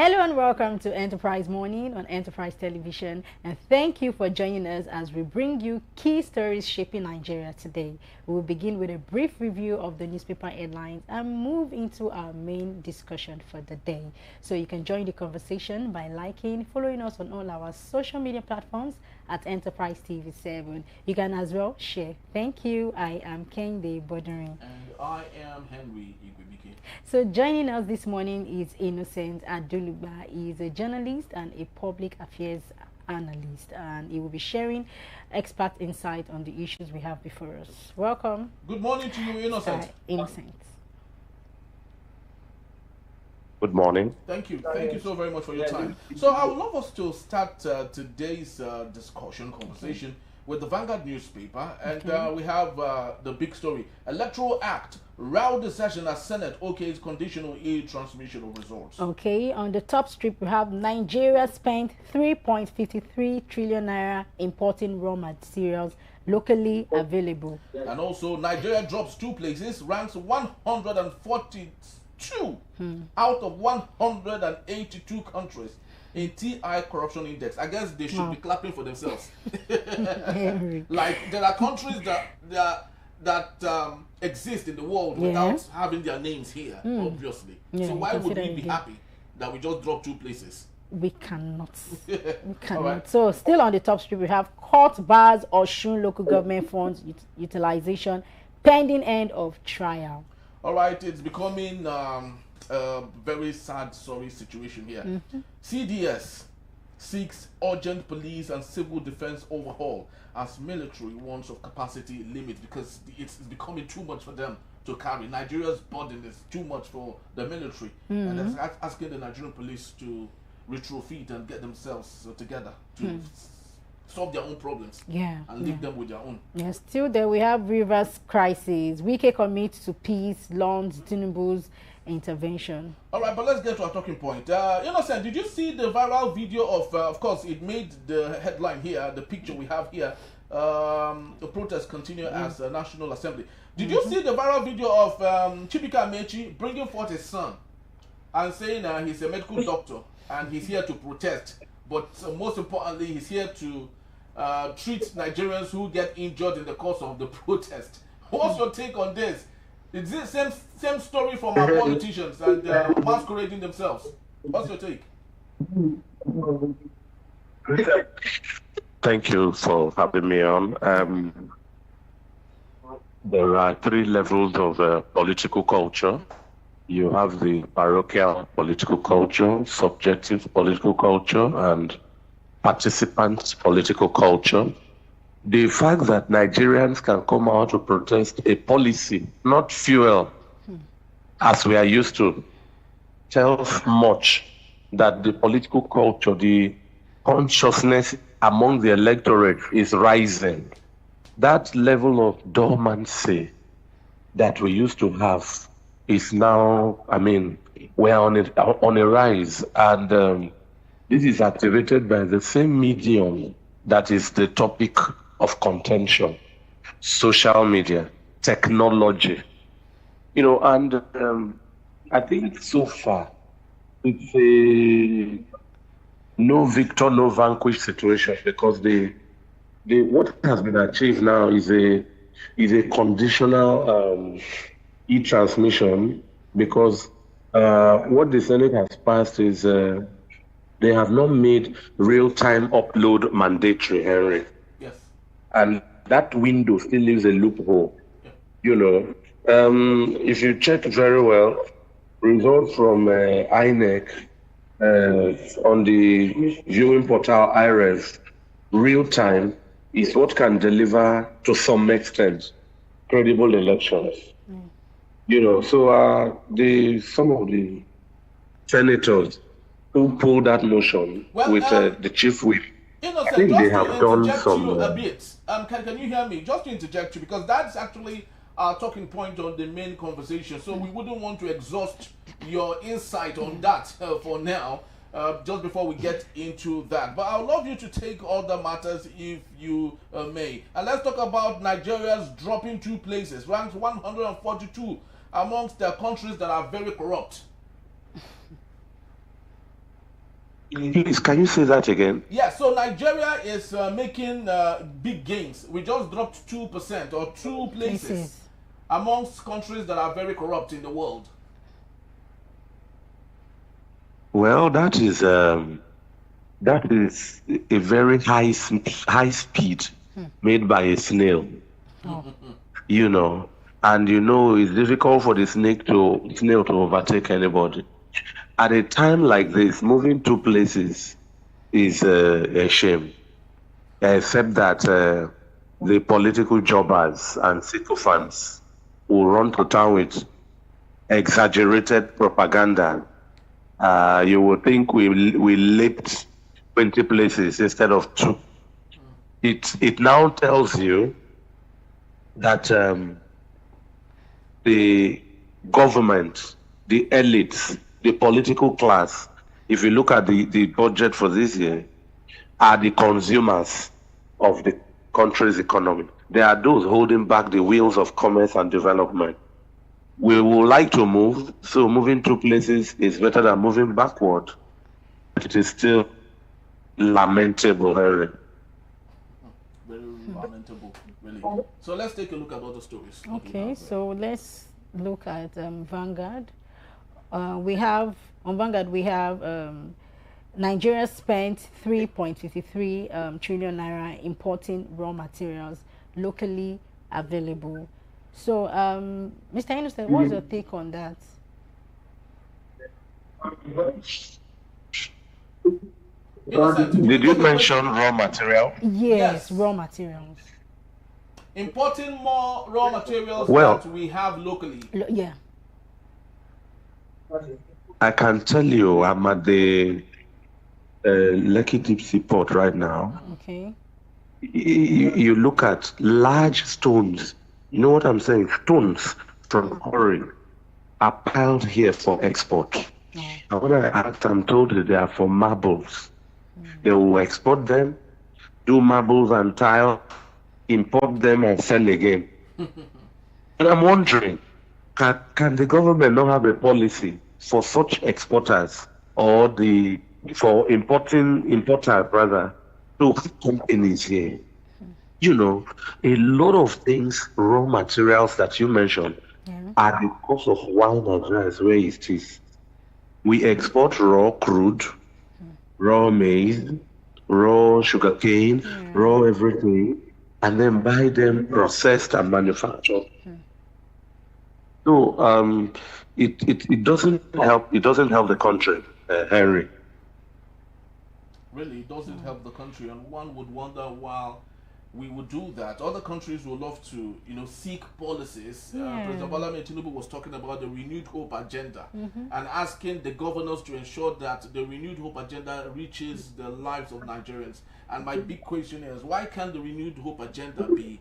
Hello and welcome to Enterprise Morning on Enterprise Television, and thank you for joining us as we bring you key stories shaping Nigeria today. We will begin with a brief review of the newspaper headlines and move into our main discussion for the day. So you can join the conversation by liking, following us on all our social media platforms at Enterprise TV7. You can as well share. Thank you. I am Kende Bodering. And I am Henry Igwebike. So joining us this morning is Innocent Adoluba. He is a journalist and a public affairs analyst, and he will be sharing expert insight on the issues we have before us. Welcome. Good morning to you, Innocent. Innocent. Good morning. Thank you. Thank you so very much for your time. So I would love us to start today's conversation with the Vanguard newspaper, and we have the big story. Electoral Act, row decision as Senate okays conditional aid transmission of results. Okay, on the top strip we have Nigeria spent 3.53 trillion naira importing raw materials locally available. And also Nigeria drops 2 places, ranks 142 out of 182 countries in TI corruption index. I guess they should be clapping for themselves. Like there are countries that exist in the world without having their names here, obviously. So why would we be happy that we just dropped 2 places? We cannot. We cannot. Right. So still on the top strip we have court bars Osun local government funds utilization pending end of trial. All right, it's becoming a very sad, sorry situation here. CDS seeks urgent police and civil defense overhaul as military wants of capacity limit because it's becoming too much for them to carry. Nigeria's burden is too much for the military, and they're asking the Nigerian police to retrofit and get themselves together to solve their own problems and leave them with their own. Yes, still there we have Rivers crisis. Wike commits to peace, launch Tinubu's intervention. All right, but let's get to our talking point. Innocent, did you see the viral video of course, it made the headline here, the picture we have here, the protests continue as a National Assembly. Did you see the viral video of Chibika Amechi bringing forth his son and saying he's a medical doctor and he's here to protest, but most importantly, he's here to treat Nigerians who get injured in the course of the protest? What's your take on this? Is it same story from our politicians and masquerading themselves? What's your take? Thank you for having me on. There are 3 levels of political culture. You have the parochial political culture, subjective political culture, and participants' political culture. The fact that Nigerians can come out to protest a policy, not fuel, as we are used to, tells much that the political culture, the consciousness among the electorate is rising. That level of dormancy that we used to have is now, we're on a rise, and this is activated by the same medium that is the topic of contention: social media, technology. And I think so far it's a no victor, no vanquished situation, because the what has been achieved now is a conditional e-transmission, because what the Senate has passed is they have not made real-time upload mandatory, Henry. Yes. And that window still leaves a loophole. If you check very well, results from INEC on the viewing portal IReV, real-time is what can deliver, to some extent, credible elections. So some of the senators who pulled that motion with the chief whip, Innocent, I think they have done some. A bit. Can you hear me? Just to interject you, because that's actually our talking point on the main conversation. So we wouldn't want to exhaust your insight on that for now, just before we get into that. But I would love you to take other matters if you may. And let's talk about Nigeria's dropping 2 places, ranked 142 amongst the countries that are very corrupt. Please, can you say that again? Yeah, so Nigeria is making big gains. We just dropped 2% or two places amongst countries that are very corrupt in the world. Well, that is a very high speed made by a snail. You know, and you know it's difficult for the snail to overtake anybody. At a time like this, moving two places is a shame, except that the political jobbers and sycophants will run to town with exaggerated propaganda. You would think we leaped 20 places instead of 2. It now tells you that the government, the elites, the political class, if you look at the budget for this year, are the consumers of the country's economy. They are those holding back the wheels of commerce and development. We would like to move, so moving to places is better than moving backward. But it is still lamentable, Harry. Very lamentable, really. So let's take a look at other stories. Okay, so let's look at Vanguard. We have on Vanguard Nigeria spent 3.53 trillion naira importing raw materials locally available. So, Mr. Innocent, what's your take on that? Did you mention raw material? Yes, raw materials. Importing more raw materials that we have locally. Yeah. I can tell you I'm at the Lekki Deep port right now. Okay. You look at large stones. You know what I'm saying? Stones from quarry are piled here for export. And when I asked, I'm told that they are for marbles. They will export them, do marbles and tile, import them and sell again. And I'm wondering, can the government not have a policy for such exporters or for importers rather, to companies here? You know, a lot of things, raw materials that you mentioned, are the cause of why Nigeria is where it is. We export raw crude, raw maize, raw sugarcane, raw everything, and then buy them processed and manufactured. So it doesn't help. It doesn't help the country, Henry. Really, it doesn't help the country, and one would wonder why we would do that. Other countries would love to, seek policies. President Bola Tinubu was talking about the renewed hope agenda and asking the governors to ensure that the renewed hope agenda reaches the lives of Nigerians. And my big question is, why can't the renewed hope agenda be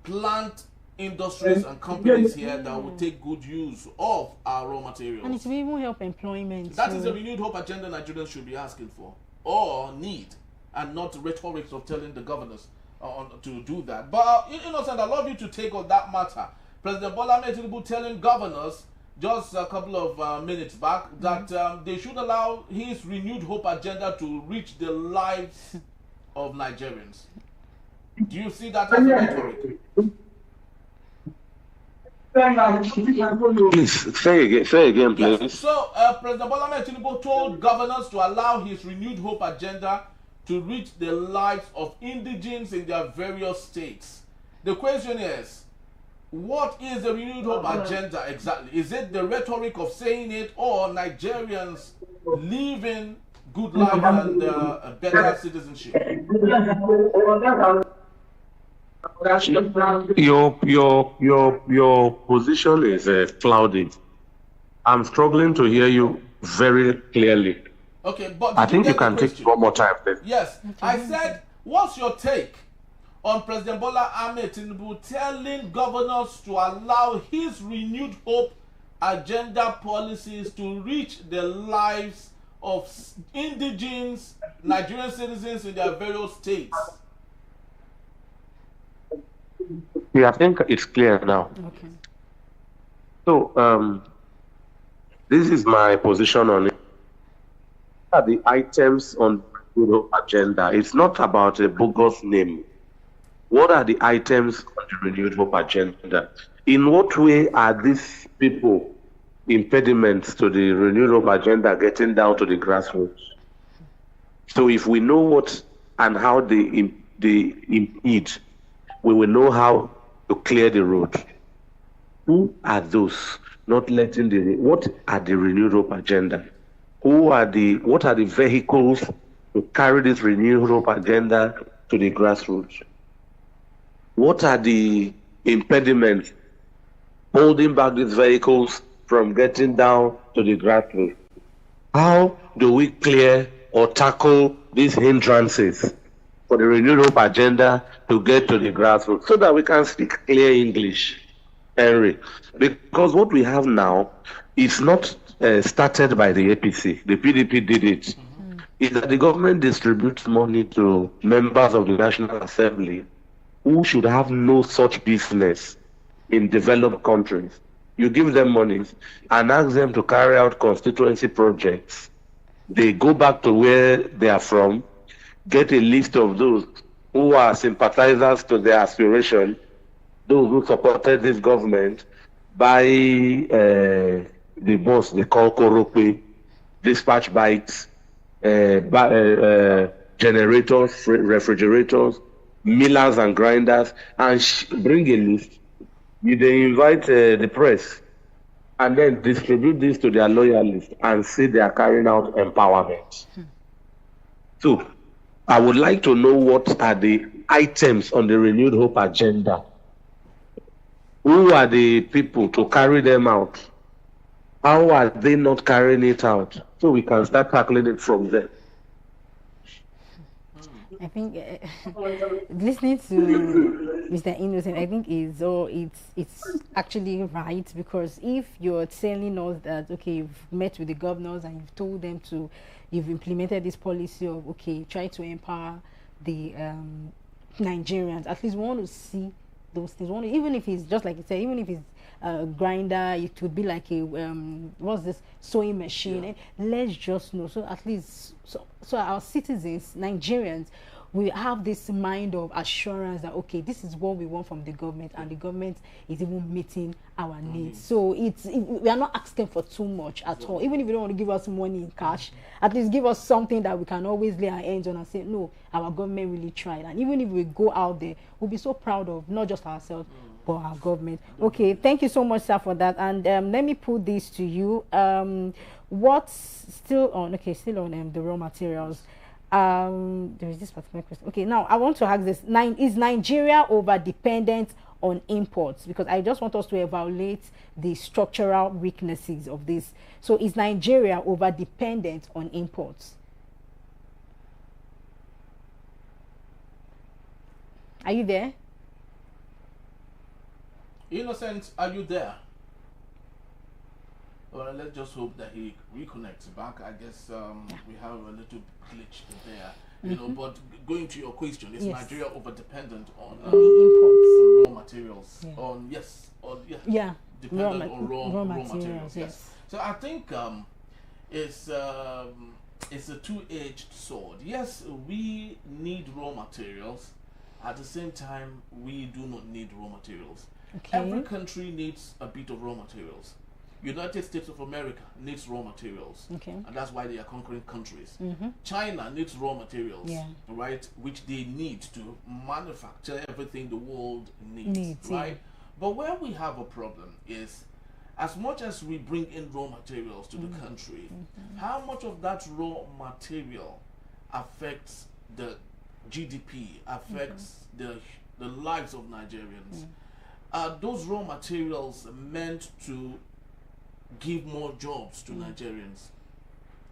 plant industries and companies here that will take good use of our raw materials? And it will even help employment. That is the renewed hope agenda Nigerians should be asking for or need, and not rhetoric of telling the governors to do that. But Innocent, I'd love you to take on that matter. President Bola Tinubu telling governors just a couple of minutes back that they should allow his renewed hope agenda to reach the lives of Nigerians. Do you see that as a rhetoric? Please say again, please. Yes. So President Bola Tinubu told governors to allow his renewed hope agenda to reach the lives of indigents in their various states. The question is, what is the renewed hope agenda exactly? Is it the rhetoric of saying it, or Nigerians living good life and a better citizenship? Your position is cloudy. I'm struggling to hear you very clearly. Okay, but I think you can take one more time, please. Yes, I said, what's your take on President Bola Ahmed Tinubu telling governors to allow his renewed hope agenda policies to reach the lives of indigenes, Nigerian citizens in their various states? Yeah, I think it's clear now. Okay. So, this is my position on it. are the items on the renewal agenda? It's not about a bogus name. What are the items on the renewed hope agenda? In what way are these people impediments to the renewed hope agenda getting down to the grassroots? So if we know what and how they impede, we will know how to clear the road. Who are those not letting what are the renewed hope agenda? What are the vehicles to carry this renewed hope agenda to the grassroots? What are the impediments holding back these vehicles from getting down to the grassroots? How do we clear or tackle these hindrances for the renewed hope agenda to get to the grassroots so that we can speak clear English, Henry? Because what we have now is not started by the APC. The PDP did it. Is that the government distributes money to members of the National Assembly who should have no such business in developed countries. You give them money and ask them to carry out constituency projects. They go back to where they are from, get a list of those who are sympathizers to their aspiration, those who supported this government, buy the bus they call Korope, dispatch bikes, generators, refrigerators, millers and grinders, and bring a list. They invite the press and then distribute this to their loyalists and say they are carrying out empowerment. So I would like to know what are the items on the renewed hope agenda. Who are the people to carry them out? How are they not carrying it out? So we can start tackling it from there. I think listening to Mr. Innocent, I think it's actually right, because if you're telling us that okay, you've met with the governors and you've told them you've implemented this policy of okay, try to empower the Nigerians. At least we want to see those things. Even if it's just like you said, even if it's a grinder, it would be like a what's this sewing machine. Yeah. Let's just know. So at least so our citizens, Nigerians, we have this mind of assurance that okay, this is what we want from the government, and the government is even meeting our needs. So we are not asking for too much at all. Even if you don't want to give us money in cash, at least give us something that we can always lay our hands on and say no, our government really tried. And even if we go out there, we'll be so proud of not just ourselves but our government. Okay, thank you so much, sir, for that. And let me put this to you. What's still on the raw materials? There is this particular question. Okay, now I want to ask this: is Nigeria over dependent on imports? Because I just want us to evaluate the structural weaknesses of this. So is Nigeria over dependent on imports? Are you there? Innocent, are you there? Well, let's just hope that he reconnects back. I guess we have a little glitch there, you know. But going to your question, is Nigeria over dependent on the imports, on raw materials? Yeah. Dependent on raw materials. Yes. So I think it's a two-edged sword. Yes, we need raw materials. At the same time, we do not need raw materials. Okay. Every country needs a bit of raw materials. United States of America needs raw materials, and that's why they are conquering countries. China needs raw materials, right, which they need to manufacture everything the world needs, right? But where we have a problem is, as much as we bring in raw materials to the country, how much of that raw material affects the GDP, affects the lives of Nigerians? Are those raw materials meant to give more jobs to Nigerians?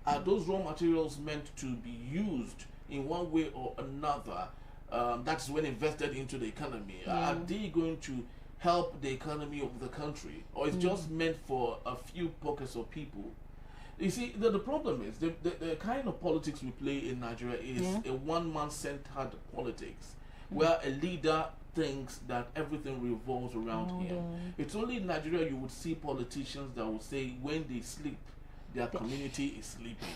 Are those raw materials meant to be used in one way or another? That's when invested into the economy. Are they going to help the economy of the country, or it's just meant for a few pockets of people? You see, the problem is the kind of politics we play in Nigeria is a one-man centered politics, where a leader thinks that everything revolves around him. It's only in Nigeria you would see politicians that would say when they sleep, their community is sleeping.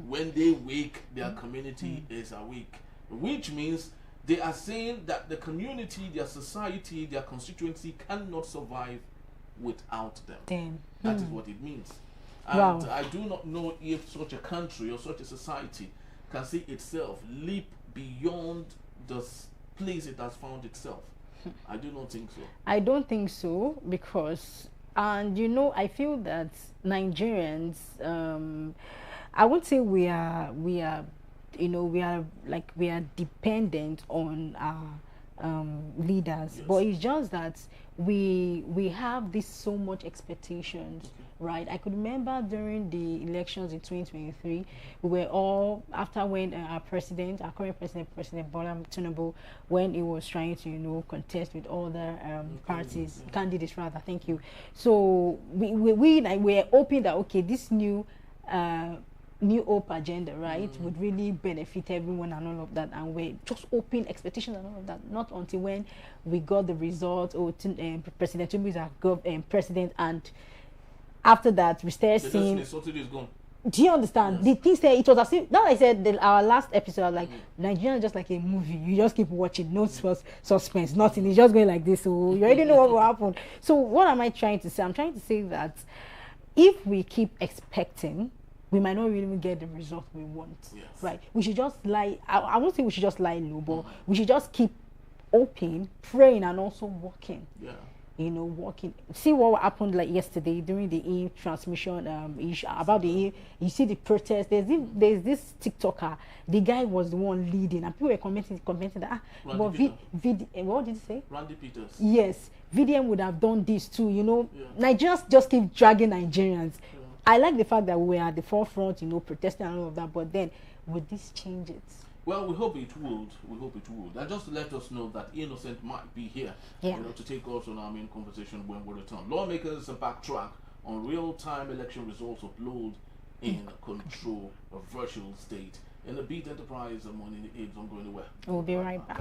When they wake, their community is awake. Which means they are saying that the community, their society, their constituency cannot survive without them. That is what it means. And Wow. I do not know if such a country or such a society can see itself leap beyond the place it has found itself. I do not think so. I don't think so, because, and you know, I feel that Nigerians, I won't say we are, you know, we are dependent on our leaders, Yes. but it's just that we have this so much expectations. Right, I could remember during the elections in 2023, we were all, after when our current president, President Bola Tinubu, when he was trying to, you know, contest with other parties, candidates rather. Thank you. So we like, we're hoping that, okay, this new hope agenda, right, would really benefit everyone and all of that, and we're just hoping, expectations and all of that. Not until when we got the result, or President Tinubu is our president, and after that we started seeing. Is gone. Do you understand? Yes. The thing said, it was as if, that I said our last episode, I was like, Nigeria is just like a movie. You just keep watching, no suspense, nothing. It's just going like this. So you already know what will happen. So what am I trying to say? I'm trying to say that if we keep expecting, we might not really get the result we want. Yes. Right? We should just lie. I won't say we should just lie low, but we should just keep hoping, praying, and also working. Yeah. You know, working. See what happened like yesterday during the transmission issue about the you see the protest. There's this TikToker. The guy was the one leading, and people were commenting that but what did you say? Randy Peters. Yes, VDM would have done this too. You know, Yeah. Nigerians just keep dragging Nigerians. Yeah. I like the fact that we are at the forefront, you know, protesting and all of that. But then, would this change it? Well, we hope it would. We hope it would. And just to let us know that Innocent might be here, you know, to take us on our main conversation when we return. Lawmakers backtrack on real-time election results upload in control of virtual state. In the Beat Enterprise morning, it's not going anywhere. We'll be right back.